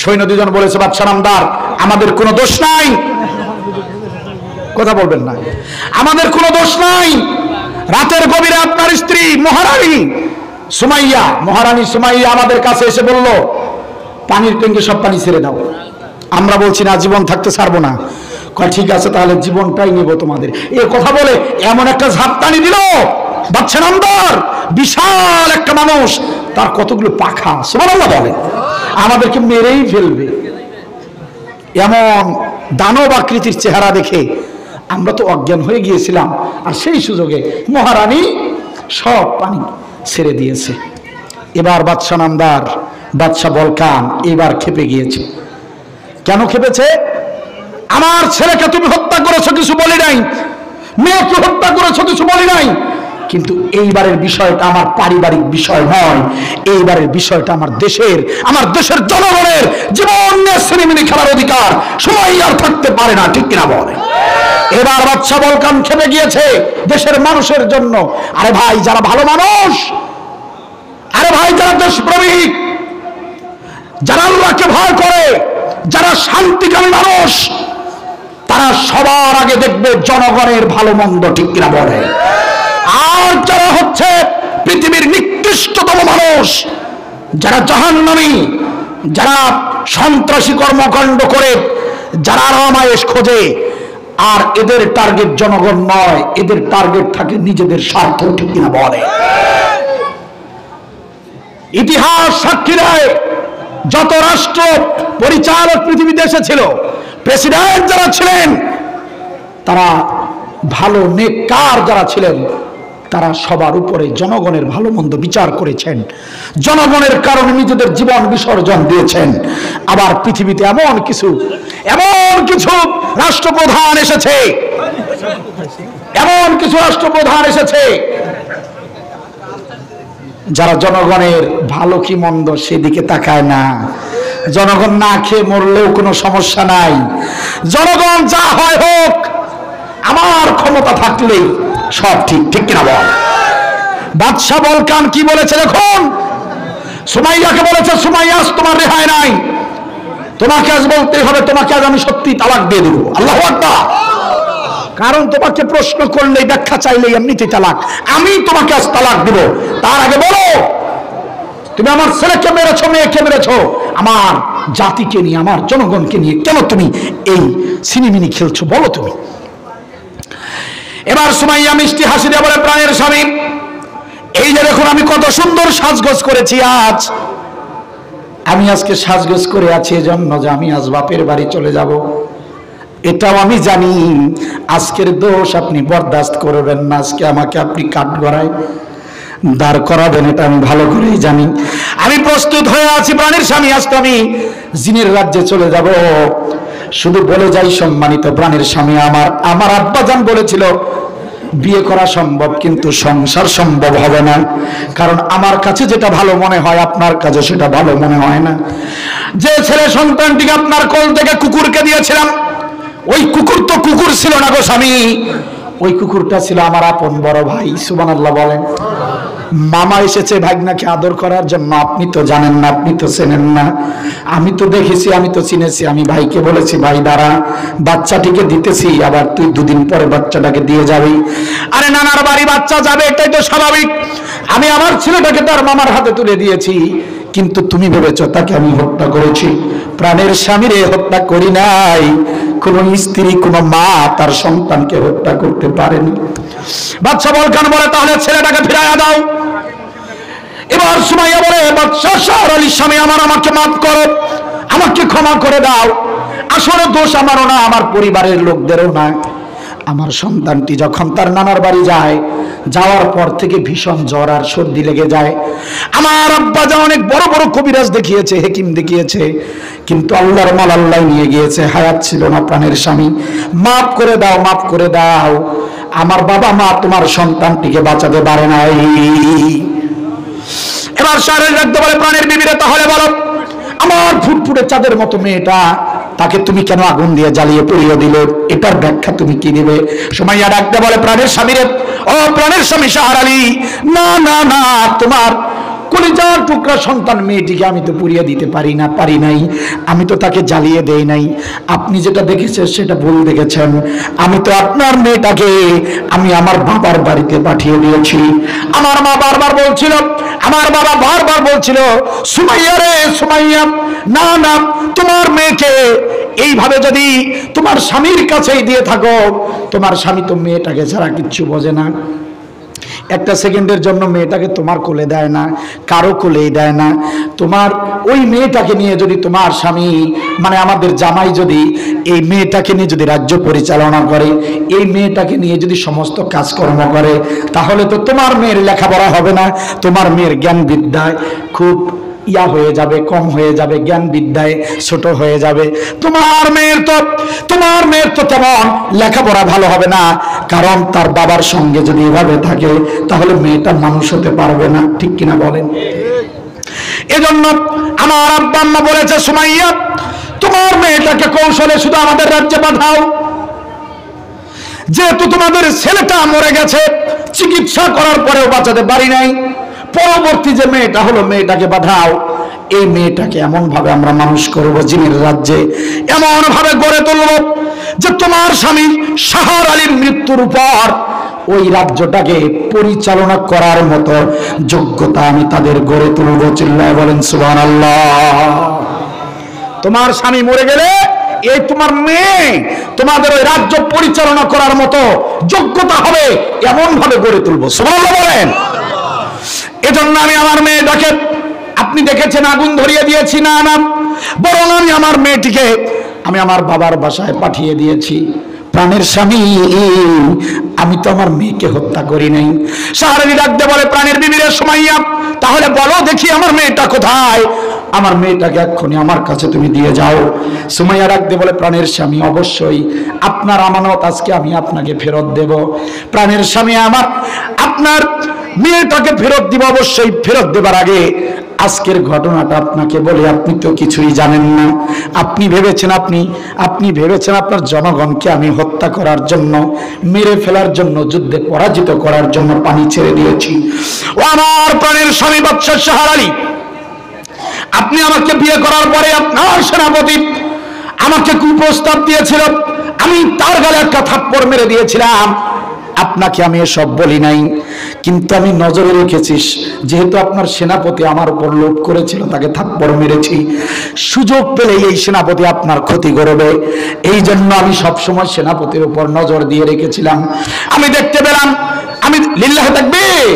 সৈন্য দুজন বলেছে, বাদশা নামদার, আমাদের কোনো দোষ নাই। কথা বলবেন না। আমাদের কোনো দোষ নাই। রাতের গভীরে আপনার স্ত্রী মহারানী সুমাইয়া আমাদের কাছে এসে বলল, পানির ট্যাঙ্কি সব পানি ছেড়ে দাও। আমরা বলছি না, জীবন থাকতে ছাড়বো না। ঠিক আছে, তাহলে জীবনটাই নিব তোমাদের। এ কথা বলে এমন একটা ঝাপটানি দিল বাদশা নামদার, বিশাল একটা মানুষ, তার কতগুলো পাখা, সুবহানাল্লাহ বলে, আমাদেরকে মেরেই ফেলবে। এমন দানব আকৃতির চেহারা দেখে আমরা তো অজ্ঞান হয়ে গিয়েছিলাম। আর সেই সুযোগে মহারানী সব পানি ছেড়ে দিয়েছে। এবার বাদশা নামদার, বাদশা বলকান এবার খেপে গিয়েছে। কেন খেপেছে? আমার ছেলেকে তুমি হত্যা করেছো, কিছু বলি নাই। মেয়েকে হত্যা করেছো, কিছু বলি নাই। কিন্তু এইবারের বিষয়টা আমার পারিবারিক বিষয় নয়, এইবারের বিষয়টা আমার দেশের জনগণের জীবন নিয়ে সিনেমিনি খেলার অধিকার সময় আর থাকতে পারে না। ঠিক কিনা বলে? এবার বাদশা বলকান খেপে গিয়েছে দেশের মানুষের জন্য। আরে ভাই, যারা ভালো মানুষ, আরে ভাই যারা দেশপ্রেমিক, যারা আল্লাহকে ভয় করে, যারা শান্তিকামী মানুষ, তারা সবার আগে দেখবে জনগণের ভালো মন্দ। ঠিক কিনা বলে? আর যারা হচ্ছে পৃথিবীর নিকৃষ্টতম মানুষ, যারা জাহান্নামী, যারা সন্ত্রাসী কর্মকাণ্ড করে, যারা আরামায়েশ খোঁজে, আর এদের টার্গেট জনগণ নয়, এদের টার্গেট থাকে নিজেদের স্বার্থ। ঠিক কিনা বলে? ইতিহাস সাক্ষী দেয়, যত রাষ্ট্র পরিচালক পৃথিবী দেশে ছিল, প্রেসিডেন্ট যারা ছিলেন, তারা ভালো নেককার যারা ছিলেন, তারা সবার উপরে জনগণের ভালো মন্দ বিচার করেছেন, জনগণের কারণে নিজেদের জীবন বিসর্জন দিয়েছেন। আবার পৃথিবীতে এমন কিছু রাষ্ট্রপ্রধান এসেছে এমন কিছু রাষ্ট্রপ্রধান এসেছে যারা জনগণের ভালো কি মন্দ সেদিকে তাকায় না। জনগণ না খেয়ে মরলেও কোনো সমস্যা নাই, জনগণ যা হয় হোক, আমার ক্ষমতা থাকলেই সব ঠিক। ঠিক কিনা বল? বাদশা বলকান কি বলেছে দেখুন, সুমাইয়াকে বলেছে, সুমাইয়া আজ তোমার রেহাই নাই, তোমাকে আজ বলতেই হবে, তোমাকে আজ আমি সত্যি তালাক দিয়ে দেবো। আল্লাহু আকবার। কারণ তোমাকে প্রশ্ন করলেই, ব্যাখ্যা চাইলেই এমনিতেই তালাক। আমি তোমাকে আজ তালাক দিব, তার আগে বলো তুমি আমার ছেলেকে মেরেছো, মেয়েকে মেরেছো, আমার জাতিকে নিয়ে, আমার জনগণকে নিয়ে কেন তুমি এই সিনেমিনি খেলছো, বলো তুমি। এবার সুমাইয়া মিষ্টি হাসি দিয়ে বলে, প্রাণের স্বামী, এই যে দেখুন আমি কত সুন্দর সাজগোজ করেছি আজ। আমি আজকে সাজগোজ করে আছি এজন্য যে আমি আজ বাপের বাড়ি চলে যাব। এটাও আমি জানি আজকের দোষ আপনি বরদাস্ত করবেন না, আজকে আমাকে আপনি কাঠগড়ায় দাঁড় করাবেন, এটা আমি ভালো করেই জানি। আমি প্রস্তুত হয়ে আছি প্রাণের স্বামী, আজ তো আমি জিনের রাজ্যে চলে যাব। শুধু বলে যাই সম্মানিত প্রাণের স্বামী, আমার আব্বাজান বলেছিল বিয়ে করা সম্ভব কিন্তু সংসার সম্ভব হবে না, কারণ আমার কাছে যেটা ভালো মনে হয় আপনার কাছে সেটা ভালো মনে হয় না। যে ছেলে সন্তানটিকে আপনার কোল থেকে কুকুরকে দিয়েছিলাম, ওই কুকুর তো কুকুর ছিল না গো স্বামী, ওই কুকুরটা ছিল আমার আপন বড় ভাই। সুবহানাল্লাহ বলেন। মামা এসেছে ভাগনাকে আদর করার জন্য, আপনি তো জানেন না, আপনি তো চেনেন না, আমি তো দেখেছি, আমি তো চিনেছি। আমি ভাইকে বলেছি, ভাই দাঁড়া, বাচ্চাটিকে দিতেছি, আবার তুই দুদিন পরে বাচ্চাটাকে দিয়ে যাবি। আরে নানার বাড়ি বাচ্চা যাবে, এটাই তো স্বাভাবিক। আমি আমার ছেলেটাকে তার মামার হাতে তুলে দিয়েছি, কিন্তু তুমি ভেবেছো তাকে আমি হত্যা করেছি। প্রাণের স্বামীরে হত্যা করি নাই। কোন স্ত্রী, কোন মা তার সন্তানকে হত্যা করতে পারেনি। বাদশা বলকান বলে, তাহলে ছেলেটাকে ফিরাইয়া দাও। এবার সুমাইয়া বলে, বাদশা শাহর আলীর স্বামী, আমাকে মাফ করো, আমাকে ক্ষমা করে দাও। আসলে দোষ আমারও না, আমার পরিবারের লোকদেরও না। আমার সন্তানটি যখন তার নানার বাড়ি যায়, যাওয়ার পর থেকে ভীষণ জ্বর আর সর্দি লেগে যায়। আমার আব্বা যা অনেক বড় বড় কবিরাজ দেখিয়েছে, হেকিম দেখিয়েছে, কিন্তু আল্লাহর মাল আল্লাহ নিয়ে গিয়েছে, হায়াত ছিল না। প্রাণের স্বামী মাফ করে দাও, মাফ করে দাও। আমার বাবা মা তোমার সন্তানটিকে বাঁচাতে পারে নাই। এবার শাহরের রাখতে বলে, প্রাণের বিবিরে তাহলে বলো, আমার ফুটফুটে চাঁদের মতো মেয়েটা, তাকে তুমি কেন আগুন দিয়ে জ্বালিয়ে পুড়িয়ে দিলে, এটার ব্যাখ্যা তুমি কি দিবে? সুমাইয়া ডাকতে বলে, প্রাণের স্বামীরে, ও প্রাণের স্বামী শাহর আলী, না না না, তোমার কলিজার টুকরা সন্তান মেয়েটিকে আমি তো পুড়িয়ে দিতে পারি নাই, আমি তো তাকে জ্বালিয়ে দেই নাই। আপনি যেটা দেখেছেন সেটা ভুল দেখেছেন। আমি তো আপনার মেয়েটাকে আমি আমার বাবার বাড়িতে পাঠিয়ে দিয়েছি। আমার মা বারবার বলছিল, আমার বাবা বারবার বলছিল, সুমাইয়া রে সুমাইয়া, না না, তোমার মেয়েকে এইভাবে যদি তোমার স্বামীর কাছেই দিয়ে থাকো, তোমার স্বামী তো মেয়েটাকে ছাড়া কিচ্ছু বোঝে না। একটা সেকেন্ডের জন্য মেয়েটাকে তোমার কোলে দেয় না, কারো কোলেই দেয় না। তোমার ওই মেয়েটাকে নিয়ে যদি তোমার স্বামী, মানে আমাদের জামাই যদি এই মেয়েটাকে নিয়ে যদি রাজ্য পরিচালনা করে, এই মেয়েটাকে নিয়ে যদি সমস্ত কাজকর্ম করে, তাহলে তো তোমার মেয়ের লেখাপড়া হবে না, তোমার মেয়ের জ্ঞান বিদ্যায় খুব হয়ে যাবে, কম হয়ে যাবে, জ্ঞান বিদ্যায় ছোট হয়ে যাবে। তোমার মেয়ের তো তেমন লেখাপড়া ভালো হবে না, কারণ তার বাবার সঙ্গে যদি এভাবে থাকে তাহলে মেয়েটা মানুষ হতে পারবে না। ঠিক কিনা বলেন? এজন্য আমার আব্বা আম্মা বলেছে, সুমাইয়া, তোমার মেয়েটাকে কৌশলে শুধু আমাদের রাজ্যে পাঠাও। যেহেতু তোমাদের ছেলেটা মরে গেছে, চিকিৎসা করার পরেও বাঁচাতে পারি নাই, পরবর্তী যে মেয়েটা হলো, মেয়েটাকে পাঠাও। এই মেয়েটাকে এমন ভাবে আমরা মানুষ করব, জিনের রাজ্যে এমন ভাবে গড়ে তুলব যে তোমার স্বামী শাহর আলীর মৃত্যুর পর ওই রাজ্যটাকে পরিচালনা করার মতো যোগ্যতা আমি তাদের গড়ে তুলব। চিল্লায় বলেন সুবহানাল্লাহ। তোমার স্বামী মরে গেলে এই তোমার মেয়ে তোমাদের ওই রাজ্য পরিচালনা করার মতো যোগ্যতা হবে, এমন ভাবে গড়ে তুলব। সুবহানাল্লাহ বলেন। এজন্য আমি আমার মেয়েটাকে, আপনি দেখেছেন আগুন ধরিয়ে দিয়েছি না, বরং আমি আমার মেয়েটিকে আমি আমার বাবার বাসায় পাঠিয়ে দিয়েছি। প্রাণের স্বামী, আমি তো আমার মেয়েকে হত্যা করি নাই। সাহারানি ডাকতে বলে, প্রাণের বিবিরে সুমাইয়া, তাহলে বলো দেখি আমার মেয়েটা কোথায়? আমার মেয়েটাকে এক্ষুনি আমার কাছে তুমি দিয়ে যাও। সুমাইয়া ডাকতে বলে, প্রাণের স্বামী, অবশ্যই আপনার আমানত আজকে আমি আপনাকে ফেরত দেব। প্রাণের স্বামী আমার, আপনার মেয়েটাকে ফেরত দিব। অবশ্যই ফেরত দেবার আগে আজকের ঘটনাটা আপনাকে বলে, আপনি তো কিছুই জানেন না। আপনি ভেবেছেন আপনার জনগণকে আমি হত্যা করার জন্য, মেরে ফেলার জন্য, যুদ্ধে পরাজিত করার জন্য পানি ছেড়ে দিয়েছি। ও আমার প্রাণের স্বামী বাদশাহ শাহর আলী, আপনি আমাকে বিয়ে করার পরে আপনার সেনাপতি আমাকে কুপ্রস্তাব দিয়েছিল, আমি তার গালে একটা থাপ্পড় মেরে দিয়েছিলাম। আপনাকে আমি এসব বলি নাই, কিন্তু আমি নজরে রেখেছি, যেহেতু আপনার সেনাপতি আমার উপর লোভ করেছিল, তাকে থাপ্পড় মেরেছি। সুযোগ পেলে এই সেনাপতি আপনার ক্ষতি করবে, এই জন্য আমি সবসময় সেনাপতির উপর নজর দিয়ে রেখেছিলাম। আমি দেখতে পেলাম, আমি লিল্লাহ তাকবীর,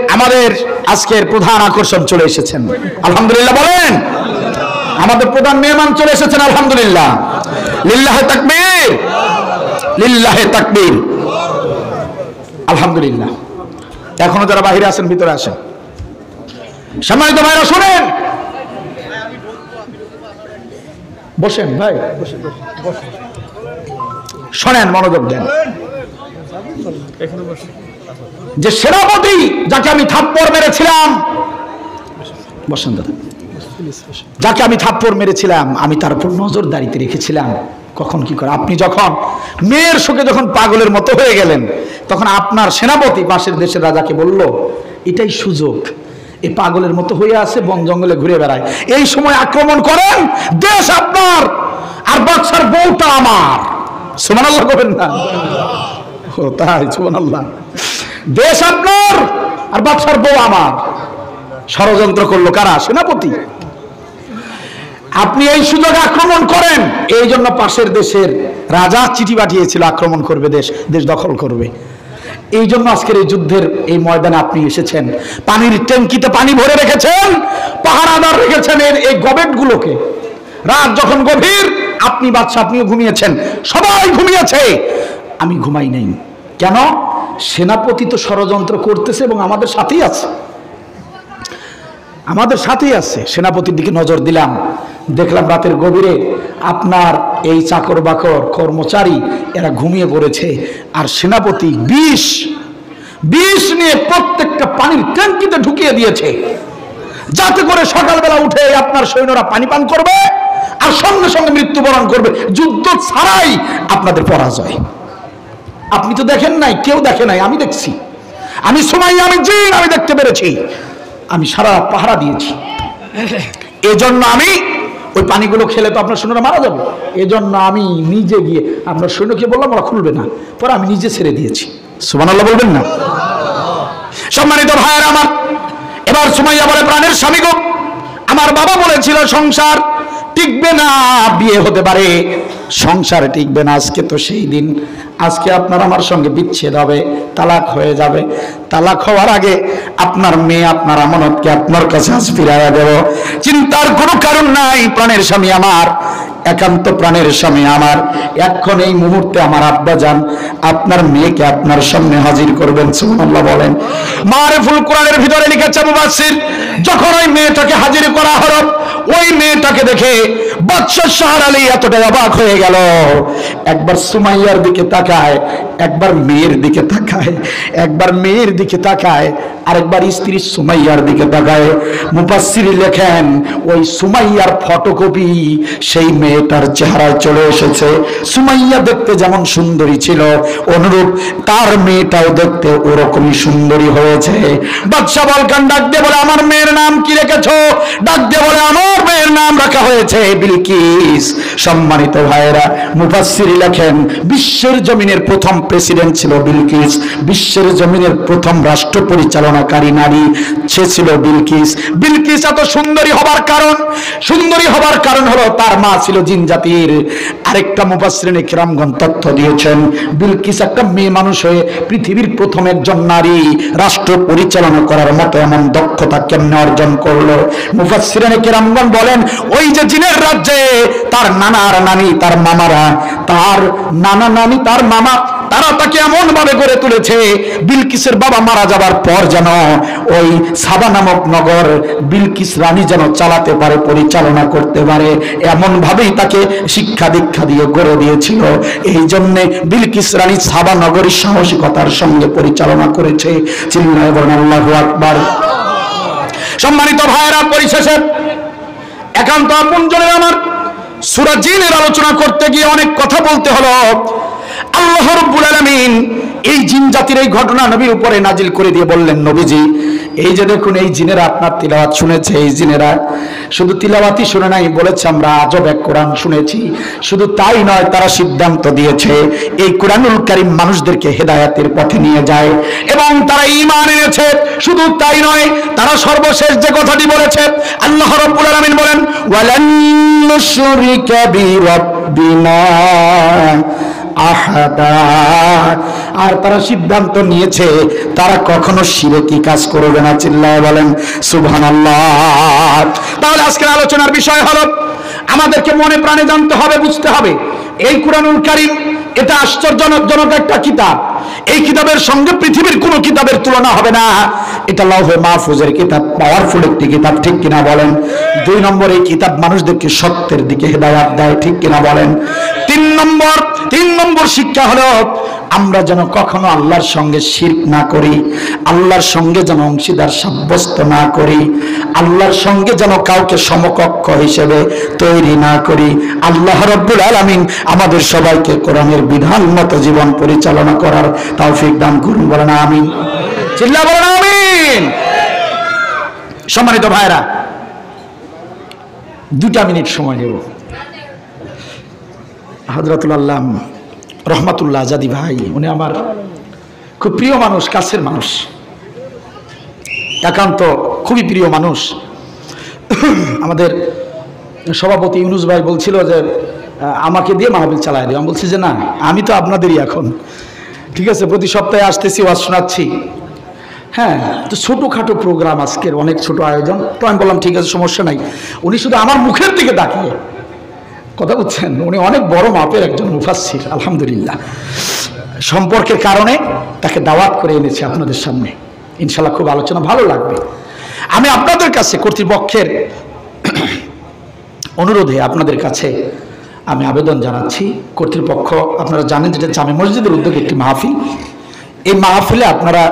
আমাদের আজকের প্রধান আকর্ষণ চলে এসেছেন, আলহামদুলিল্লাহ বলেন। আমাদের প্রধান মেহমান চলে এসেছেন, আলহামদুলিল্লাহ। লিল্লাহ তাকবীর, লিল্লাহে তাকবীর, আলহামদুলিল্লাহ। এখনো যারা বাহিরে আছেন ভিতরে আসেন। সম্মানিত ভাইরা শুনেন, বসেন ভাই, শোনেন, মনোযোগ দেন। যে সেনাপতি যাকে আমি থাপ্পড় মেরেছিলাম, বসেন দাদা, যাকে আমি থাপ্পড় মেরেছিলাম, আমি তার উপর নজরদারিতে রেখেছিলাম। কখন কি করে, আপনি যখন মেয়ের শোকে যখন পাগলের মতো হয়ে গেলেন, তখন আপনার সেনাপতি পাশের দেশের রাজাকে বলল, এটাই সুযোগ, এই পাগলের মতো হয়ে আছে, বন জঙ্গলে ঘুরে বেড়ায়, এই সময় আক্রমণ করেন, দেশ আপনার আর বাদশার বউটা আমার। সুবহানাল্লাহ করবেন না? ও তাই, সুবহানাল্লাহ। দেশ আপনার আর বাদশার বউ আমার। ষড়যন্ত্র করলো কারা? সেনাপতি। আপনি এই সুযোগ আক্রমণ করেন, এই জন্য পাশের দেশের রাজা চিঠি পাঠিয়েছিল, আক্রমণ করবে, দেশ দখল করবে। এই জন্য আজকের এই যুদ্ধের এই ময়দানে আপনি এসেছেন। পানির ট্যাঙ্কিতে পানি ভরে রেখেছেন, পাহারাদার রেখেছেন এই গবেটগুলোকে। রাত যখন গভীর, আপনি বাদশা, আপনিও ঘুমিয়েছেন, সবাই ঘুমিয়েছে, আমি ঘুমাই নাই। কেন? সেনাপতি তো ষড়যন্ত্র করতেছে এবং আমাদের সাথেই আছে, সেনাপতির দিকে নজর দিলাম, দেখলাম রাতের গভীরে আপনার এই চাকর বাকর কর্মচারী এরা ঘুমিয়ে পড়েছে, আর সেনাপতি বিষ নিয়ে প্রত্যেকটা পানির ট্যাঙ্কিতে ঢুকিয়ে দিয়েছে, যাতে করে সকালবেলা উঠে আপনার সৈন্যরা পানি পান করবে আর সঙ্গে সঙ্গে মৃত্যুবরণ করবে, যুদ্ধ ছাড়াই আপনাদের পরাজয়। আপনি তো দেখেন নাই, কেউ দেখে নাই, আমি দেখছি। আমি সুমাইয়া, আমি জিন, আমি দেখতে পেরেছি। আমি সারা রাত পাহারা দিয়েছি। এজন্য আমি ওই পানিগুলো খেলে তো আপনার সৈন্যরা মারা যাবে, এজন্য আমি নিজে গিয়ে আপনার সৈন্যকে বললাম ওরা খুলবে না, পরে আমি নিজে ছেড়ে দিয়েছি। সুবহানাল্লাহ বলবেন না? সম্মানিত ভাইয়ের আমার, এবার সুমাইয়া বলে, প্রাণের স্বামী গো, আমার বাবা বলেছিল সংসার টিকবে না, বিয়ে হতে পারে, সংসার টিকবে না। আজকে তো সেই দিন, আজকে আপনার আমার সঙ্গে বিচ্ছেদ হবে, তালাক হয়ে যাবে। তালাক হওয়ার আগে আপনার মেয়ে, আপনার আমানতকে আপনার কাছে আজ ফিরাইয়া দেব, চিন্তার কোনো কারণ নাই। প্রাণের স্বামী আমার, একান্ত প্রাণের স্বামী আমার, এখন এই মুহূর্তে আমার আব্বা যান আপনার মেয়েকে আপনার সামনে হাজির করবেন। সুবহানাল্লাহ বলেন। মারিফুল কোরআনের ভিতরে লিখেছে মুফাসসির, যখন ওই মেয়েটাকে হাজির করা হলো, ওই মেয়েটাকে দেখে বাদশাহ শাহর আলী এতটা অবাক হয়ে গেল। একবার সুমাইয়ার দিকে তাকায়, একবার মেয়ের দিকে তাকায়, একবার মেয়ের দিকে তাকায়, আরেকবার স্ত্রী সুমাইয়ার দিকে তাকায়। মুফাসসির লেখেন, ওই সুমাইয়ার ফটোকপি সেই মেয়েটার চেহারায় চলে এসেছে। সুমাইয়া দেখতে যেমন সুন্দরী ছিল, অনুরূপ তার মেয়েটাও দেখতে ওরকমই সুন্দরী হয়েছে। বাদশা বলকান ডাক দিয়ে বলে, আমার মেয়ের নাম কি রেখেছো? ডাক দিয়ে বলে, আমার মেয়ের নাম রাখা হয়েছে বিলকিস। সম্মানিত ভাইয়েরা, মুফাসসির লেখেন, বিশ্বের জমিনের প্রথম প্রেসিডেন্ট ছিল বিলকিস, বিশ্বের জমিনের প্রথম রাষ্ট্র পরিচালনাকারী নারী সে ছিল বিলকিস। বিলকিস এত সুন্দরী হবার কারণ হলো তার মা ছিল জিন জাতির। আরেকটা মুফাসসিরিনে কিরামগণ তথ্য দিয়েছেন, বিলকিস একটা মেয়ে মানুষ হয়ে পৃথিবীর প্রথম একজন নারী রাষ্ট্র পরিচালনা করার মতো এমন দক্ষতা কেমনে অর্জন করলো? মুফাসসিরিনে কিরামগণ বলেন, ওই যে জিনের রাজ্যে তার নানার নানি, তার মামারা, তার নানা নানি, তার মামা, তারা তাকে এমন ভাবে গড়ে তুলেছে, বিলকিসের বাবা মারা যাবার পর যেন ওই সাবা নামক নগর বিলকিস রানী যেন চালাতে পারে, পরিচালনা করতে পারে, এমন ভাবেই তাকে শিক্ষা দীক্ষা দিয়ে গড়ে দিয়েছিল। এই জন্যে বিলকিস রানী সাবা নগরী সাহসিকতার সঙ্গে পরিচালনা করেছে। চিল্লায় বলেন আল্লাহু আকবার। সম্মানিত ভাইয়েরা, পরিশেষে একান্ত আপনজনের আমার সূরা জিনের আলোচনা করতে গিয়ে অনেক কথা বলতে হলো। আল্লাহ রাব্বুল আলামিন এই জিন জাতির এই ঘটনা নবীর উপরে নাজিল করে দিয়ে বললেন, নবীজি এই যে দেখুন এই জিনেরা আপনার তিলাওয়াত শুনেছে, এই জিনেরা শুধু তিলাওয়াতই শুনে নাই, বলেছে আমরা আজব এক কোরআন শুনেছি। শুধু তাই নয়, তারা সিদ্ধান্ত দিয়েছে এই কোরআনুল কারীম মানুষদেরকে হেদায়েতের পথে নিয়ে যায় এবং তারা ঈমান এনেছে। শুধু তাই নয়, তারা সর্বশেষ যে কথাটি বলেছে, আল্লাহ রাব্বুল আলামিন বলেন, ওয়ালান নুশরিকা বিরাব্বিনা আহাদা, আর তারা সিদ্ধান্ত নিয়েছে তারা কখনো শিরকি কাজ করবে না। চিল্লায় বলেন সুবহানাল্লাহ। তাহলে আজকের আলোচনার বিষয় হলো, আমাদেরকে মনে প্রাণে জানতে হবে, বুঝতে হবে এই কুরআনুল কারীম এটা আশ্চর্যজনক একটা কিতাব। এই কিতাবের সঙ্গে পৃথিবীর কোনো কিতাবের তুলনা হবে না। এটা লৌহে মাহফুজের কিতাব, পাওয়ারফুল একটি কিতাব, ঠিক কিনা বলেন? 2 নম্বর, এই কিতাব মানুষদেরকে সত্যের দিকে হেদায়েত দেয়, ঠিক কিনা বলেন? 3 নম্বর শিক্ষা হলো, আমরা যেন কখনো আল্লাহর সঙ্গে শিরক না করি, আল্লাহর সঙ্গে যেন অংশীদার সাব্যস্ত না করি, আল্লাহর সঙ্গে যেন কাউকে সমকক্ষ হিসেবে তৈরি না করি। আল্লাহ রাব্বুল আলামিন আমাদের সবাইকে কোরআনের বিধান মতো জীবন পরিচালনা করার তৌফিক দান করুন। বলেন আমিন। চিল্লা বলেন আমিন। সম্মানিত ভাইরা, 2 মিনিট সময় নেব। হযরতুল আল্লাহ রহমাতুল্লাহ আজাদি ভাই, উনি আমার খুব প্রিয় মানুষ, কাছের মানুষ, একান্ত খুবই প্রিয় মানুষ। আমাদের সভাপতি ইউনুস ভাই বলছিল যে আমাকে দিয়ে মাহফিল চালায় দিও। আমি বলছি যে না, আমি তো আপনাদেরই এখন, ঠিক আছে, প্রতি সপ্তাহে আসতেছি, ওয়াজ শোনাচ্ছি। হ্যাঁ, তো ছোটোখাটো প্রোগ্রাম আজকের, অনেক ছোট আয়োজন। তো আমি বললাম ঠিক আছে, সমস্যা নাই। উনি শুধু আমার মুখের দিকে তাকিয়ে কথা বলছেন, উনি অনেক বড় মাপের একজন মুফাসসির, আলহামদুলিল্লাহ। সম্পর্কের কারণে তাকে দাওয়াত করে এনেছি আপনাদের সামনে, ইনশাল্লাহ খুব আলোচনা ভালো লাগবে। আমি আপনাদের কাছে কর্তৃপক্ষের অনুরোধে আপনাদের কাছে আমি আবেদন জানাচ্ছি, কর্তৃপক্ষ আপনারা জানেন যেটা জামে মসজিদের উদ্যোগে একটি মাহফিল, এই মাহফিলে আপনারা